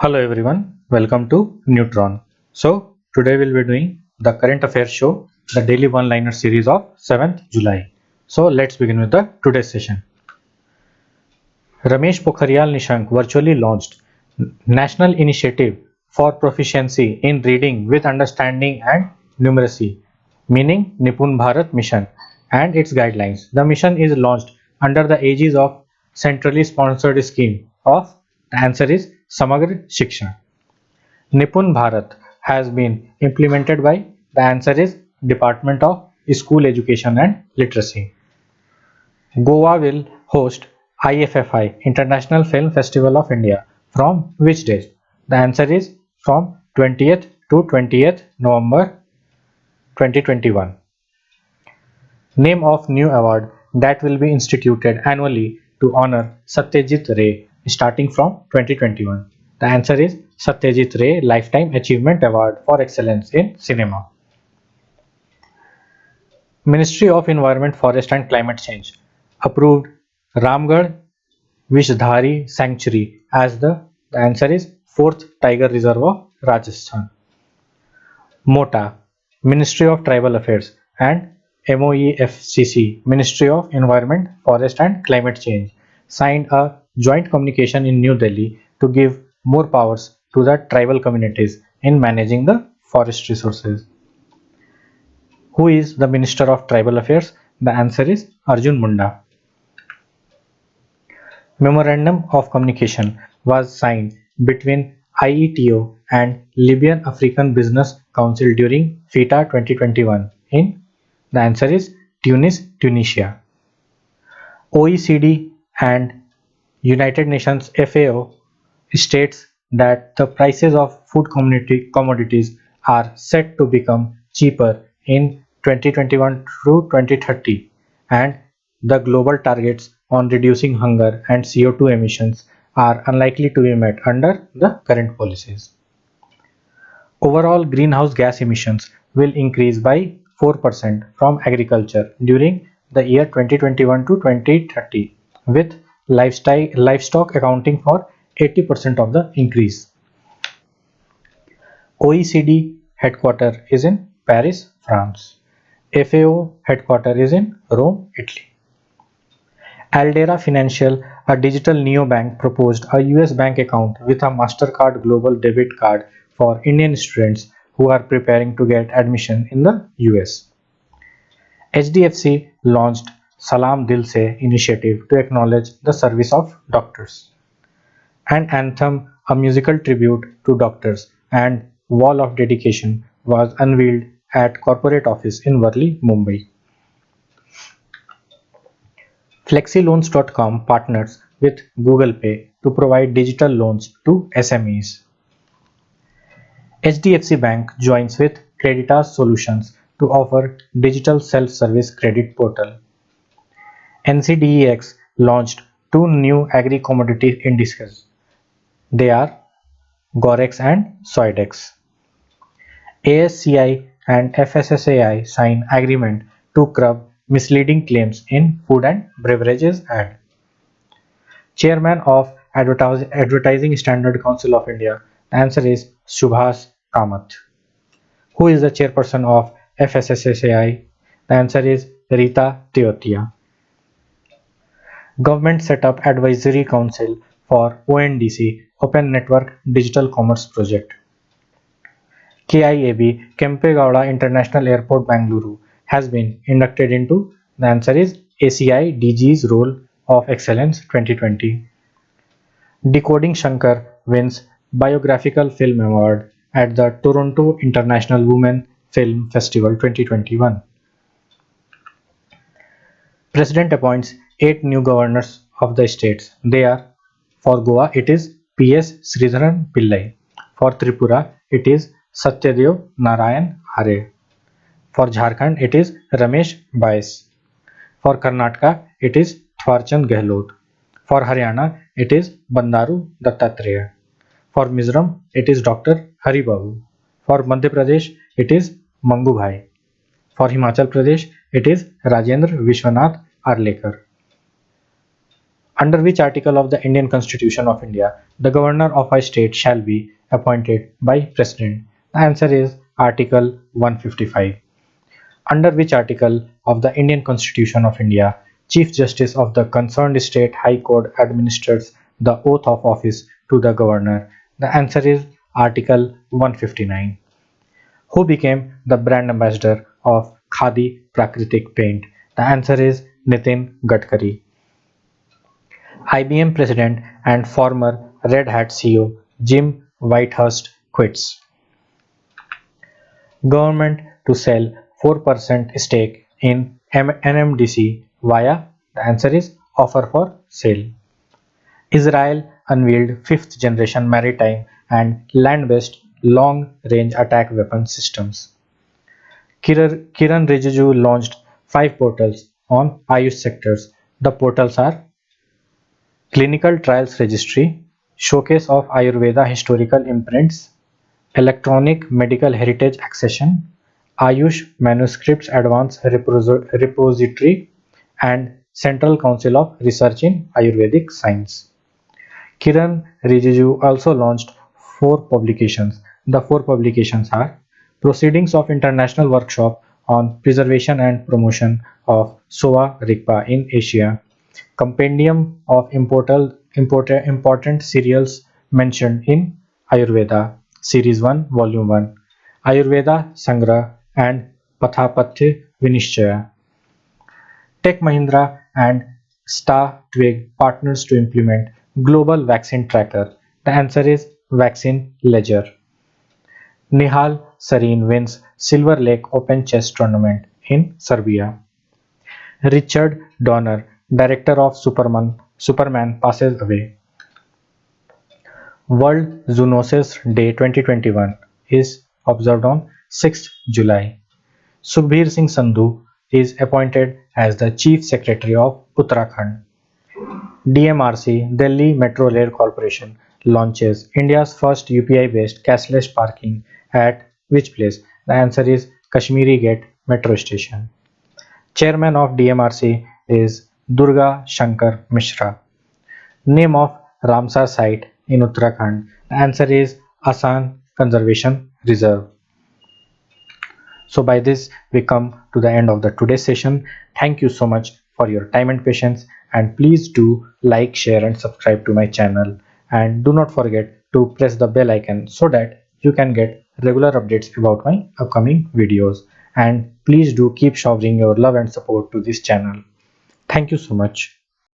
Hello everyone, welcome to Neutron. So today we'll be doing the current affairs show, the daily one-liner series of 7th July. So let's begin with the today's session. Ramesh Pokhriyal Nishank virtually launched National Initiative for Proficiency in Reading with Understanding and Numeracy, meaning Nipun Bharat Mission, and its guidelines. The mission is launched under the aegis of centrally sponsored scheme of the answer is Samagra Shiksha. Nipun Bharat has been implemented by the answer is Department of School Education and Literacy. Goa will host IFFI International Film Festival of India from which date? The answer is from 20th to 20th November 2021. Name of new award that will be instituted annually to honor Satyajit Ray starting from 2021. The answer is Satyajit Ray Lifetime Achievement Award for Excellence in Cinema. Ministry of Environment, Forest and Climate Change approved Ramgarh Vishdhari Sanctuary as the answer is 4th Tiger Reserve of Rajasthan. MOTA, Ministry of Tribal Affairs, and MOEFCC, Ministry of Environment, Forest and Climate Change, signed a joint communication in New Delhi to give more powers to the tribal communities in managing the forest resources. Who is the Minister of Tribal Affairs? The answer is Arjun Munda. Memorandum of Communication was signed between IETO and Libyan African Business Council during FITA 2021 in the answer is Tunis, Tunisia. OECD and United Nations FAO states that the prices of food commodities are set to become cheaper in 2021 through 2030, and the global targets on reducing hunger and CO2 emissions are unlikely to be met under the current policies. Overall greenhouse gas emissions will increase by 4% from agriculture during the year 2021 to 2030, with livestock accounting for 80% of the increase. OECD headquarters is in Paris, France. FAO headquarters is in Rome, Italy. Aldera Financial, a digital neobank, proposed a US bank account with a MasterCard Global Debit Card for Indian students who are preparing to get admission in the US. HDFC launched Salam Dil Se initiative to acknowledge the service of doctors. An anthem, a musical tribute to doctors, and wall of dedication was unveiled at corporate office in Worli, Mumbai. Flexiloans.com partners with Google Pay to provide digital loans to SMEs. HDFC Bank joins with Creditas Solutions to offer digital self-service credit portal. NCDEX launched two new agri-commodity indices. They are Gorex and Soidex. ASCI and FSSAI sign agreement to curb misleading claims in food and beverages ad. Chairman of Advertising Standard Council of India. The answer is Subhas Kamath. Who is the chairperson of FSSAI? The answer is Rita Teotia. Government set up Advisory Council for ONDC Open Network Digital Commerce Project. KIAB Kempegowda International Airport Bangalore has been inducted into the answer is ACI DG's Role of Excellence 2020. Decoding Shankar wins Biographical Film Award at the Toronto International Women Film Festival 2021. President appoints 8 new governors of the states. They are, for Goa it is PS Sridharan Pillai. For Tripura it is Satyadev Narayan Hare. For Jharkhand it is Ramesh Bais. For Karnataka it is Thwarchand Gehlot. For Haryana it is Bandaru Dattatreya. For Mizoram it is Dr. Hari Babu. For Madhya Pradesh it is Mangu Bhai. For Himachal Pradesh it is Rajendra Vishwanath Arlekar. Under which article of the Indian Constitution of India the governor of a state shall be appointed by President? The answer is Article 155. Under which article of the Indian Constitution of India Chief Justice of the concerned state High Court administers the oath of office to the governor? The answer is Article 159. Who became the brand ambassador of Khadi Prakritik paint? The answer is Nitin Gadkari. IBM president and former Red Hat CEO Jim Whitehurst quits. Government to sell 4% stake in NMDC via? The answer is offer for sale. Israel unveiled fifth generation maritime and land-based long-range attack weapon systems. Kiran Rijiju launched 5 portals on Ayush sectors. The portals are Clinical Trials Registry, Showcase of Ayurveda Historical Imprints, Electronic Medical Heritage Accession, Ayush Manuscripts Advanced Repository, and Central Council of Research in Ayurvedic Science. Kiran Rijiju also launched 4 publications. The 4 publications are Proceedings of International Workshop on Preservation and Promotion of Soa Rigpa in Asia, Compendium of Important Cereals Mentioned in Ayurveda, Series 1, Volume 1, Ayurveda Sangra, and Pathapatya Vinishchaya. Tech Mahindra and Star Twig partners to implement Global Vaccine Tracker. The answer is Vaccine Ledger. Nihal Sarin wins Silver Lake Open Chess Tournament in Serbia. Richard Donner, director of Superman passes away. World Zoonosis Day 2021 is observed on 6th July. Sukhbir Singh Sandhu is appointed as the Chief Secretary of Uttarakhand. DMRC Delhi Metro Rail Corporation launches India's first UPI-based cashless parking at which place? The answer is Kashmiri Gate Metro Station. Chairman of DMRC is Durga Shankar Mishra. Name of Ramsar site in Uttarakhand? The answer is Asan Conservation Reserve. So by this we come to the end of the today's session. Thank you so much for your time and patience, and please do like, share and subscribe to my channel, and do not forget to press the bell icon so that you can get regular updates about my upcoming videos, and please do keep showering your love and support to this channel. Thank you so much.